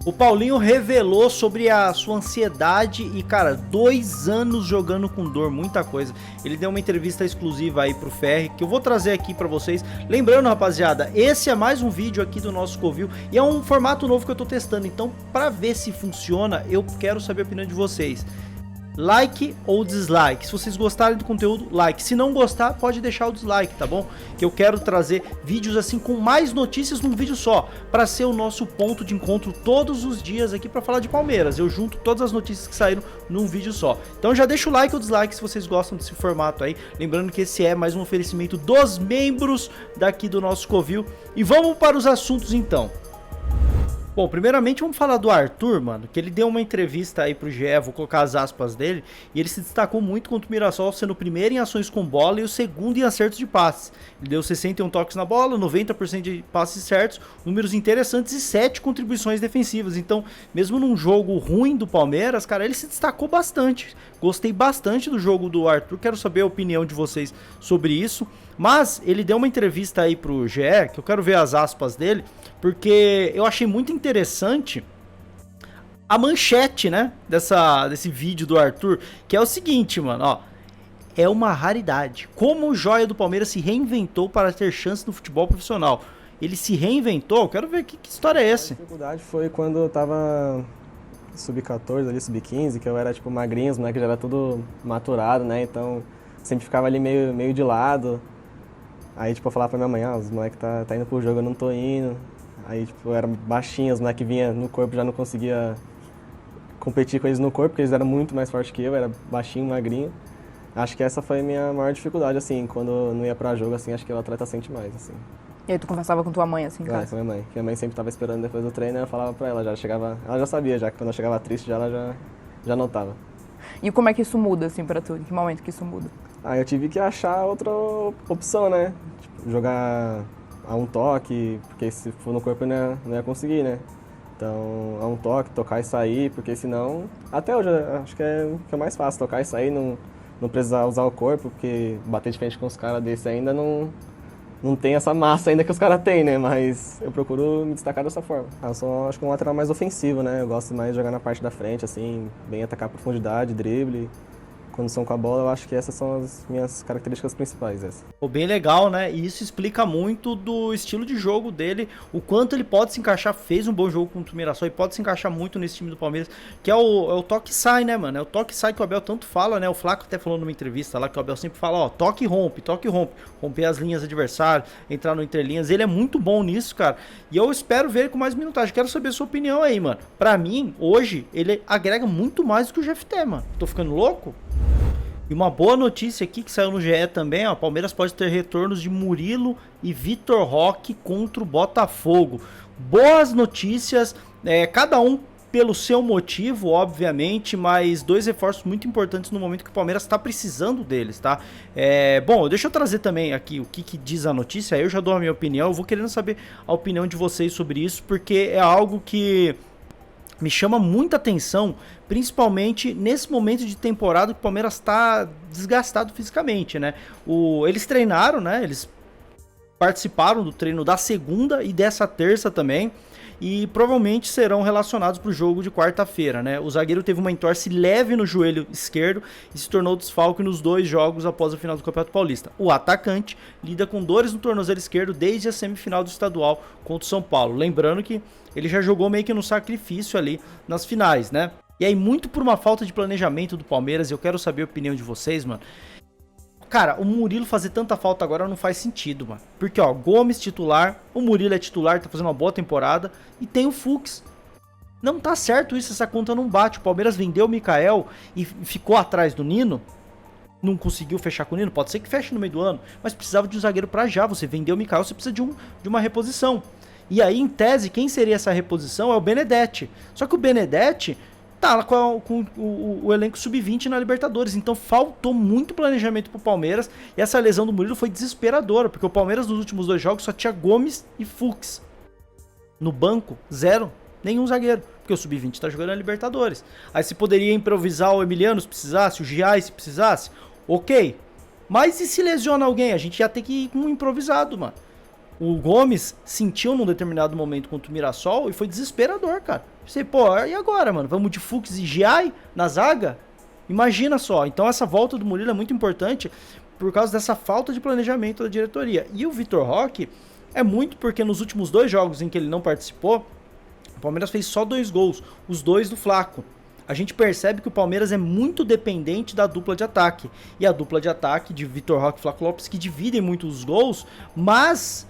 O Paulinho revelou sobre a sua ansiedade e, cara, 2 anos jogando com dor, muita coisa. Ele deu uma entrevista exclusiva aí pro Ferri, que eu vou trazer aqui pra vocês. Lembrando, rapaziada, esse é mais um vídeo aqui do nosso Covil e é um formato novo que eu tô testando. Então, pra ver se funciona, eu quero saber a opinião de vocês. Like ou dislike? Se vocês gostarem do conteúdo, like. Se não gostar, pode deixar o dislike, tá bom? Que eu quero trazer vídeos assim com mais notícias num vídeo só, para ser o nosso ponto de encontro todos os dias aqui para falar de Palmeiras. Eu junto todas as notícias que saíram num vídeo só. Então já deixa o like ou dislike se vocês gostam desse formato aí. Lembrando que esse é mais um oferecimento dos membros daqui do nosso Covil. E vamos para os assuntos então. Bom, primeiramente vamos falar do Arthur, mano, que ele deu uma entrevista aí pro GE, vou colocar as aspas dele, e ele se destacou muito contra o Mirassol, sendo o primeiro em ações com bola e o segundo em acertos de passes. Ele deu 61 toques na bola, 90% de passes certos, números interessantes e 7 contribuições defensivas. Então, mesmo num jogo ruim do Palmeiras, cara, ele se destacou bastante. Gostei bastante do jogo do Arthur, quero saber a opinião de vocês sobre isso. Mas ele deu uma entrevista aí pro GE, que eu quero ver as aspas dele, porque eu achei muito interessante a manchete, né, desse vídeo do Arthur, que é o seguinte, mano, ó. É uma raridade. Como o Joia do Palmeiras se reinventou para ter chance no futebol profissional. Ele se reinventou? Quero ver que história é essa. A dificuldade foi quando eu tava sub-14 ali, sub-15, que eu era tipo magrinho, né, que já era tudo maturado, né, então sempre ficava ali meio de lado. Aí, tipo, eu falava pra minha mãe, os moleques tá indo pro jogo, eu não tô indo. Aí, tipo, eu era baixinho, os moleques vinham no corpo, já não conseguia competir com eles no corpo, porque eles eram muito mais fortes que eu era baixinho, magrinho. Acho que essa foi a minha maior dificuldade, assim, quando eu não ia pra jogo, assim, acho que o atleta sente mais, assim. E aí tu conversava com tua mãe, assim, cara? Com minha mãe. Minha mãe sempre tava esperando depois do treino, eu falava pra ela, ela já sabia, já que quando eu chegava triste, ela já notava. E como é que isso muda, assim, pra tu? Em que momento que isso muda? Aí eu tive que achar outra opção, né? Tipo, jogar a um toque, porque se for no corpo eu não ia conseguir, né? Então, a um toque, tocar e sair, porque senão... Até hoje eu acho que é o que é mais fácil, tocar e sair, não precisar usar o corpo, porque bater de frente com os caras desse ainda não tem essa massa ainda que os caras têm, né? Mas eu procuro me destacar dessa forma. Eu sou, acho que um lateral mais ofensivo, né? Eu gosto mais de jogar na parte da frente, assim, bem atacar a profundidade, drible, condução com a bola. Eu acho que essas são as minhas características principais. Essa. Pô, bem legal, né? E isso explica muito do estilo de jogo dele, o quanto ele pode se encaixar, fez um bom jogo contra o Mirassol e pode se encaixar muito nesse time do Palmeiras, que é o toque sai, né, mano? É o toque sai que o Abel tanto fala, né? O Flaco até falou numa entrevista lá que o Abel sempre fala, ó, toque e rompe, romper as linhas adversárias, entrar no interlinhas. Ele é muito bom nisso, cara. E eu espero ver ele com mais minutagem. Quero saber a sua opinião aí, mano. Pra mim, hoje, ele agrega muito mais do que o GFT, mano. Tô ficando louco? E uma boa notícia aqui que saiu no GE também, ó, Palmeiras pode ter retornos de Murilo e Vitor Roque contra o Botafogo. Boas notícias, cada um pelo seu motivo, obviamente, mas 2 reforços muito importantes no momento que o Palmeiras está precisando deles, tá? Bom, deixa eu trazer também aqui o que diz a notícia, aí eu já dou a minha opinião, eu vou querendo saber a opinião de vocês sobre isso, porque é algo que me chama muita atenção, principalmente nesse momento de temporada que o Palmeiras está desgastado fisicamente, né? Eles treinaram, né? Eles participaram do treino da segunda e dessa terça também, e provavelmente serão relacionados para o jogo de quarta-feira, né? O zagueiro teve uma entorse leve no joelho esquerdo e se tornou desfalque nos 2 jogos após a final do Campeonato Paulista. O atacante lida com dores no tornozelo esquerdo desde a semifinal do estadual contra o São Paulo. Lembrando que ele já jogou meio que no sacrifício ali nas finais, né? E aí, muito por uma falta de planejamento do Palmeiras, eu quero saber a opinião de vocês, mano. Cara, o Murilo fazer tanta falta agora não faz sentido, mano. Porque, ó, Gomes titular, o Murilo é titular, tá fazendo uma boa temporada, e tem o Fux. Não tá certo isso, essa conta não bate. O Palmeiras vendeu o Mikael e ficou atrás do Nino, não conseguiu fechar com o Nino, pode ser que feche no meio do ano, mas precisava de um zagueiro pra já. Você vendeu o Mikael, você precisa de uma reposição. E aí, em tese, quem seria essa reposição é o Benedetti. Só que o Benedetti tá lá com o elenco sub-20 na Libertadores, então faltou muito planejamento pro Palmeiras, e essa lesão do Murilo foi desesperadora, porque o Palmeiras nos últimos 2 jogos só tinha Gomes e Fux. No banco, 0, nenhum zagueiro, porque o sub-20 tá jogando na Libertadores. Aí você poderia improvisar o Emiliano se precisasse, o Giai se precisasse, ok. Mas e se lesiona alguém? A gente ia ter que ir com um improvisado, mano. O Gomes sentiu num determinado momento contra o Mirassol e foi desesperador, cara. Você, pô, e agora, mano? Vamos de Fux e Giai na zaga? Imagina só. Então essa volta do Murilo é muito importante por causa dessa falta de planejamento da diretoria. E o Vitor Roque é muito porque nos últimos 2 jogos em que ele não participou, o Palmeiras fez só 2 gols, os 2 do Flaco. A gente percebe que o Palmeiras é muito dependente da dupla de ataque. E a dupla de ataque de Vitor Roque e Flaco Lopes que dividem muito os gols, mas,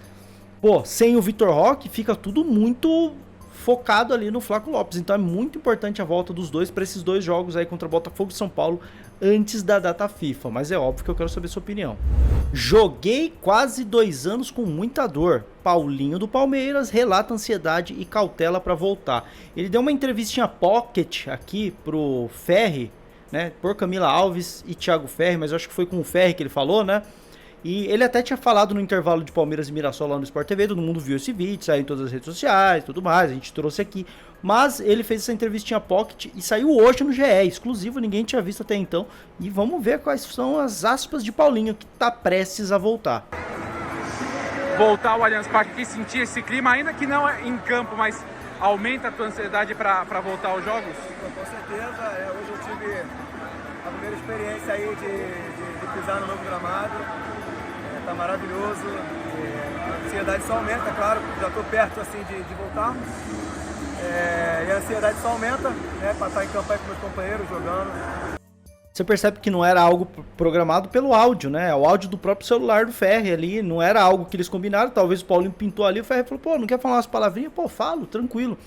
pô, sem o Vitor Roque fica tudo muito focado ali no Flaco Lopes. Então é muito importante a volta dos dois para esses 2 jogos aí contra Botafogo e São Paulo antes da data FIFA. Mas é óbvio que eu quero saber sua opinião. Joguei quase 2 anos com muita dor. Paulinho do Palmeiras relata ansiedade e cautela para voltar. Ele deu uma entrevistinha pocket aqui pro Ferri, né? Por Camila Alves e Thiago Ferri, mas eu acho que foi com o Ferri que ele falou, né? E ele até tinha falado no intervalo de Palmeiras e Mirassol lá no Sport TV, todo mundo viu esse vídeo, saiu em todas as redes sociais, tudo mais, a gente trouxe aqui. Mas ele fez essa entrevistinha pocket e saiu hoje no GE, exclusivo, ninguém tinha visto até então. E vamos ver quais são as aspas de Paulinho, que tá prestes a voltar. Voltar ao Allianz Parque e sentir esse clima, ainda que não é em campo, mas aumenta a tua ansiedade para voltar aos jogos? Com certeza, hoje eu tive a primeira experiência aí de pisar no novo gramado. Tá maravilhoso, a ansiedade só aumenta, claro, já estou perto assim de voltar, e a ansiedade só aumenta, né, para estar em campo aí com meus companheiros jogando. Você percebe que não era algo programado pelo áudio, né? É o áudio do próprio celular do Ferri ali, não era algo que eles combinaram, talvez o Paulinho pintou ali, o Ferri falou, pô, não quer falar umas palavrinhas? Pô, falo, tranquilo.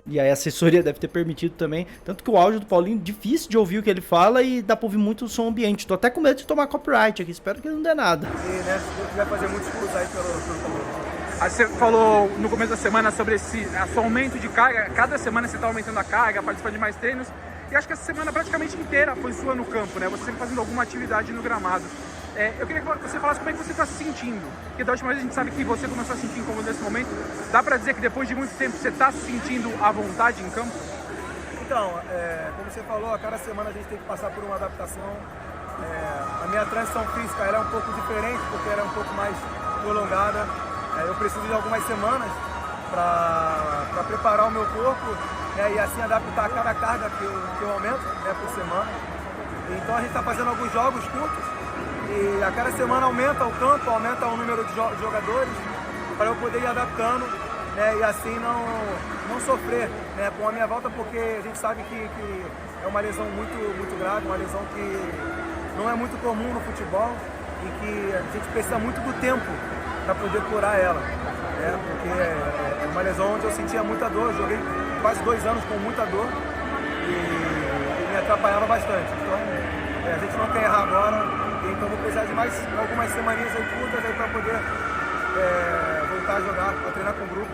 E aí a assessoria deve ter permitido também. Tanto que o áudio do Paulinho, difícil de ouvir o que ele fala e dá pra ouvir muito o som ambiente. Tô até com medo de tomar copyright aqui, espero que não dê nada. E, né, se Deus quiser fazer muitos cursos aí pelo Você falou no começo da semana sobre esse aumento de carga. Cada semana você tá aumentando a carga, participando de mais treinos. E acho que essa semana praticamente inteira foi sua no campo, né? Você sempre fazendo alguma atividade no gramado. Eu queria que você falasse como é que você está se sentindo. Porque da última vez a gente sabe que você começou a sentir incômodo nesse momento. Dá para dizer que depois de muito tempo você está se sentindo à vontade em campo? Então, como você falou, a cada semana a gente tem que passar por uma adaptação. A minha transição física ela é um pouco diferente, porque ela é um pouco mais prolongada. Eu preciso de algumas semanas para preparar o meu corpo, né, e assim adaptar a cada carga que eu aumento, né, por semana. Então a gente está fazendo alguns jogos curtos. E a cada semana aumenta o campo, aumenta o número de jogadores para eu poder ir adaptando, né, e assim não sofrer, né, com a minha volta, porque a gente sabe que é uma lesão muito grave, uma lesão que não é muito comum no futebol e que a gente precisa muito do tempo para poder curar ela, né, porque é uma lesão onde eu sentia muita dor, joguei quase 2 anos com muita dor e me atrapalhava bastante. Então a gente não quer errar agora. Então vou precisar de mais algumas semaninhas aí curtas aí para poder voltar a jogar, a treinar com o grupo,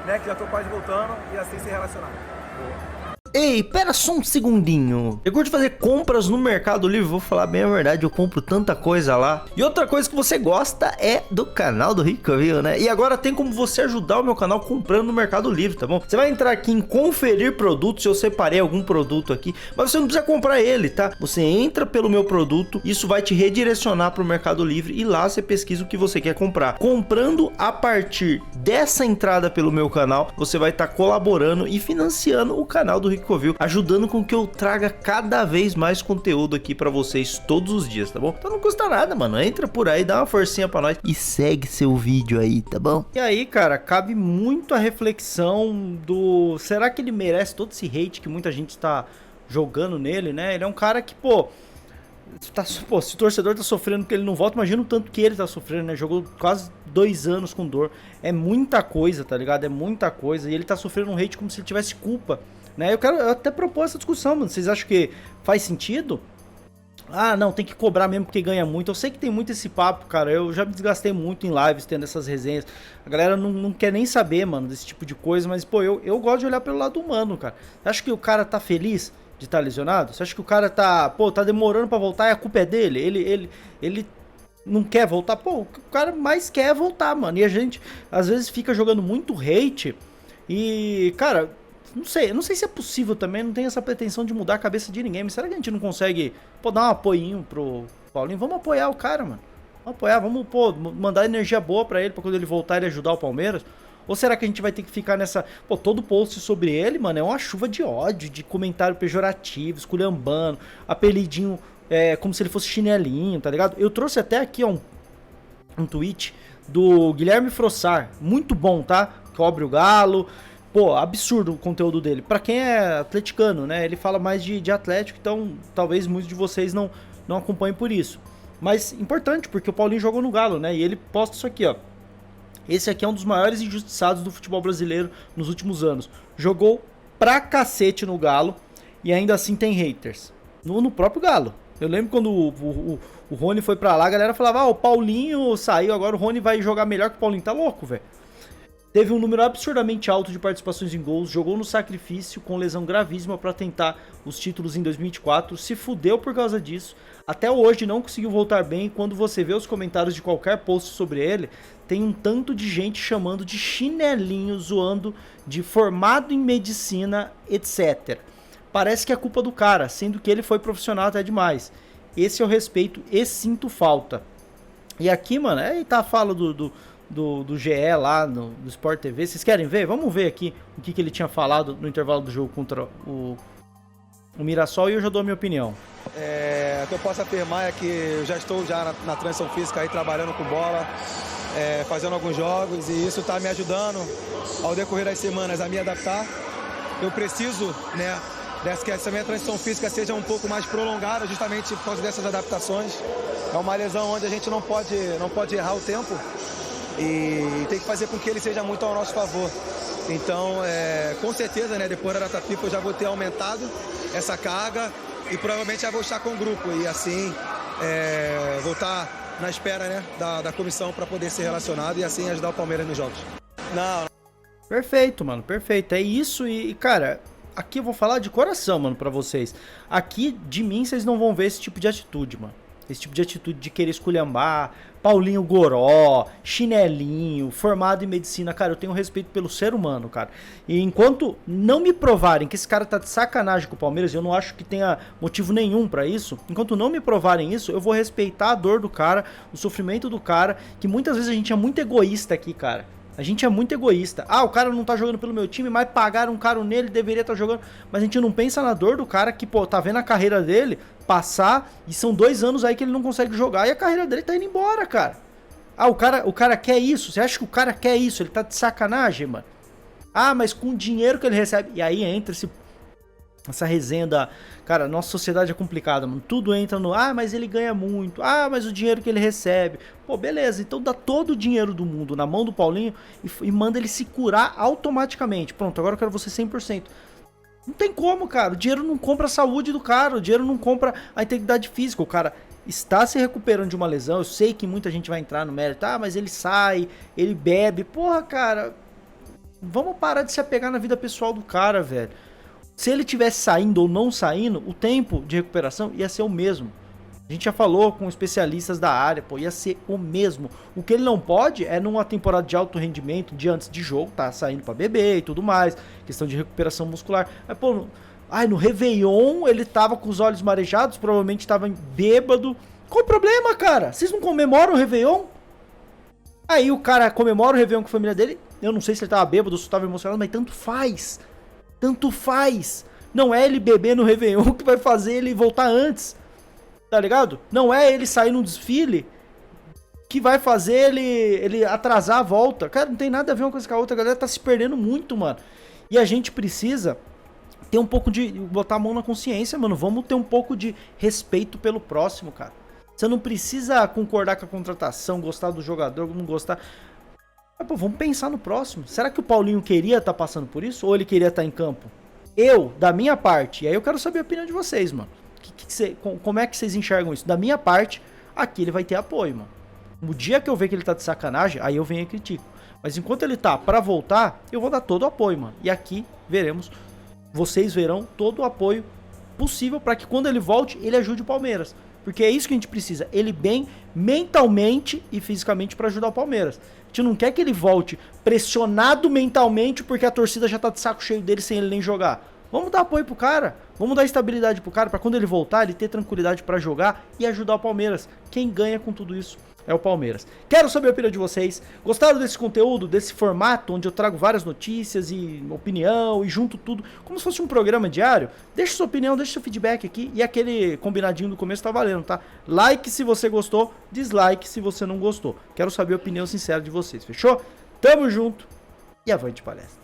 né, que já estou quase voltando e assim se relacionar. Ei, pera só um segundinho. Eu curto fazer compras no Mercado Livre, vou falar bem a verdade, eu compro tanta coisa lá. E outra coisa que você gosta é do canal do Rico, viu, né? E agora tem como você ajudar o meu canal comprando no Mercado Livre, tá bom? Você vai entrar aqui em conferir produtos, eu separei algum produto aqui, mas você não precisa comprar ele, tá? Você entra pelo meu produto, isso vai te redirecionar pro Mercado Livre e lá você pesquisa o que você quer comprar. Comprando a partir dessa entrada pelo meu canal, você vai estar colaborando e financiando o canal do Rico Covil, ajudando com que eu traga cada vez mais conteúdo aqui pra vocês todos os dias, tá bom? Então não custa nada, mano, entra por aí, dá uma forcinha pra nós e segue seu vídeo aí, tá bom? E aí, cara, cabe muito a reflexão do... será que ele merece todo esse hate que muita gente tá jogando nele, né? Ele é um cara que, pô, se o torcedor tá sofrendo porque ele não volta, imagina o tanto que ele tá sofrendo, né? Jogou quase 2 anos com dor, é muita coisa, tá ligado? É muita coisa, e ele tá sofrendo um hate como se ele tivesse culpa, né? Eu até propor essa discussão, mano. Vocês acham que faz sentido? Ah, não, tem que cobrar mesmo porque ganha muito. Eu sei que tem muito esse papo, cara. Eu já me desgastei muito em lives tendo essas resenhas. A galera não quer nem saber, mano, desse tipo de coisa. Mas, pô, eu gosto de olhar pelo lado humano, cara. Você acha que o cara tá feliz de estar lesionado? Você acha que o cara tá demorando pra voltar e a culpa é dele? Ele não quer voltar? Pô, o cara mais quer voltar, mano. E a gente, às vezes, fica jogando muito hate e, cara... Não sei se é possível também, não tem essa pretensão de mudar a cabeça de ninguém, mas será que a gente não consegue, pô, dar um apoiinho pro Paulinho? Vamos apoiar o cara, mano. Vamos apoiar, vamos, pô, mandar energia boa pra ele, pra quando ele voltar ele ajudar o Palmeiras. Ou será que a gente vai ter que ficar nessa... Pô, todo post sobre ele, mano, é uma chuva de ódio, de comentário pejorativo, esculhambando, apelidinho como se ele fosse chinelinho, tá ligado? Eu trouxe até aqui, ó, um tweet do Guilherme Frossar, muito bom, tá? Cobre o Galo, pô, absurdo o conteúdo dele. Pra quem é atleticano, né, ele fala mais de Atlético, então talvez muitos de vocês não acompanhem por isso. Mas importante, porque o Paulinho jogou no Galo, né, e ele posta isso aqui, ó. Esse aqui é um dos maiores injustiçados do futebol brasileiro nos últimos anos. Jogou pra cacete no Galo e ainda assim tem haters. No próprio Galo. Eu lembro quando o Rony foi pra lá, a galera falava, o Paulinho saiu, agora o Rony vai jogar melhor que o Paulinho. Tá louco, velho. Teve um número absurdamente alto de participações em gols, jogou no sacrifício com lesão gravíssima pra tentar os títulos em 2024, se fudeu por causa disso. Até hoje não conseguiu voltar bem e quando você vê os comentários de qualquer post sobre ele, tem um tanto de gente chamando de chinelinho, zoando de formado em medicina, etc. Parece que é culpa do cara, sendo que ele foi profissional até demais. Esse eu respeito e sinto falta. E aqui, mano, tá a fala do GE lá, do Sport TV. Vocês querem ver? Vamos ver aqui o que ele tinha falado no intervalo do jogo contra o Mirassol e eu já dou a minha opinião. O que eu posso afirmar é que eu já estou na transição física aí, trabalhando com bola, fazendo alguns jogos e isso está me ajudando ao decorrer das semanas a me adaptar. Eu preciso, né, que essa minha transição física seja um pouco mais prolongada justamente por causa dessas adaptações. É uma lesão onde a gente não pode errar o tempo e tem que fazer com que ele seja muito ao nosso favor. Então, com certeza, né, depois da data FIFA eu já vou ter aumentado essa carga e provavelmente já vou estar com o grupo e assim vou estar na espera, né, da comissão para poder ser relacionado e assim ajudar o Palmeiras nos jogos. Não. Perfeito, mano, perfeito. É isso e cara, aqui eu vou falar de coração, mano, pra vocês. Aqui, de mim, vocês não vão ver esse tipo de atitude, mano. Esse tipo de atitude de querer esculhambar, Paulinho Goró, chinelinho, formado em medicina. Cara, eu tenho respeito pelo ser humano, cara. E enquanto não me provarem que esse cara tá de sacanagem com o Palmeiras, eu não acho que tenha motivo nenhum pra isso. Enquanto não me provarem isso, eu vou respeitar a dor do cara, o sofrimento do cara, que muitas vezes a gente é muito egoísta aqui, cara. A gente é muito egoísta. O cara não tá jogando pelo meu time, mas pagaram um caro nele, deveria estar jogando. Mas a gente não pensa na dor do cara que, pô, tá vendo a carreira dele passar e são 2 anos aí que ele não consegue jogar e a carreira dele tá indo embora, cara. O cara quer isso? Você acha que o cara quer isso? Ele tá de sacanagem, mano? Mas com o dinheiro que ele recebe... E aí entra essa resenha da... Cara, nossa sociedade é complicada, mano. Tudo entra no... mas ele ganha muito. Mas o dinheiro que ele recebe... Pô, beleza. Então dá todo o dinheiro do mundo na mão do Paulinho e manda ele se curar automaticamente. Pronto, agora eu quero você 100%. Não tem como, cara. O dinheiro não compra a saúde do cara. O dinheiro não compra a integridade física. O cara está se recuperando de uma lesão. Eu sei que muita gente vai entrar no mérito. Mas ele sai, ele bebe. Porra, cara... Vamos parar de se apegar na vida pessoal do cara, velho. Se ele tivesse saindo ou não saindo, o tempo de recuperação ia ser o mesmo. A gente já falou com especialistas da área, pô, ia ser o mesmo. O que ele não pode é numa temporada de alto rendimento, de antes de jogo, tá saindo pra beber e tudo mais, questão de recuperação muscular. Mas, pô, no Réveillon ele tava com os olhos marejados, provavelmente tava bêbado. Qual o problema, cara? Vocês não comemoram o Réveillon? Aí o cara comemora o Réveillon com a família dele, eu não sei se ele tava bêbado ou se tava emocionado, mas tanto faz. Tanto faz. Não é ele beber no Réveillon que vai fazer ele voltar antes. Tá ligado? Não é ele sair num desfile que vai fazer ele atrasar a volta. Cara, não tem nada a ver uma coisa com a outra. A galera tá se perdendo muito, mano. E a gente precisa ter um pouco de... botar a mão na consciência, mano. Vamos ter um pouco de respeito pelo próximo, cara. Você não precisa concordar com a contratação, gostar do jogador, não gostar... Pô, vamos pensar no próximo. Será que o Paulinho queria estar passando por isso? Ou ele queria estar em campo? Eu, da minha parte, e aí eu quero saber a opinião de vocês, mano. Como é que vocês enxergam isso? Da minha parte, aqui ele vai ter apoio, mano. No dia que eu ver que ele tá de sacanagem, aí eu venho e critico. Mas enquanto ele tá pra voltar, eu vou dar todo o apoio, mano. E aqui veremos, vocês verão todo o apoio possível pra que quando ele volte, ele ajude o Palmeiras. Porque é isso que a gente precisa. Ele bem mentalmente e fisicamente pra ajudar o Palmeiras. A gente não quer que ele volte pressionado mentalmente porque a torcida já tá de saco cheio dele sem ele nem jogar. Vamos dar apoio pro cara, vamos dar estabilidade pro cara, pra quando ele voltar, ele ter tranquilidade pra jogar e ajudar o Palmeiras. Quem ganha com tudo isso é o Palmeiras. Quero saber a opinião de vocês. Gostaram desse conteúdo, desse formato, onde eu trago várias notícias e opinião e junto tudo, como se fosse um programa diário? Deixa sua opinião, deixa seu feedback aqui. E aquele combinadinho do começo tá valendo, tá? Like se você gostou, dislike se você não gostou. Quero saber a opinião sincera de vocês, fechou? Tamo junto e avante palestra.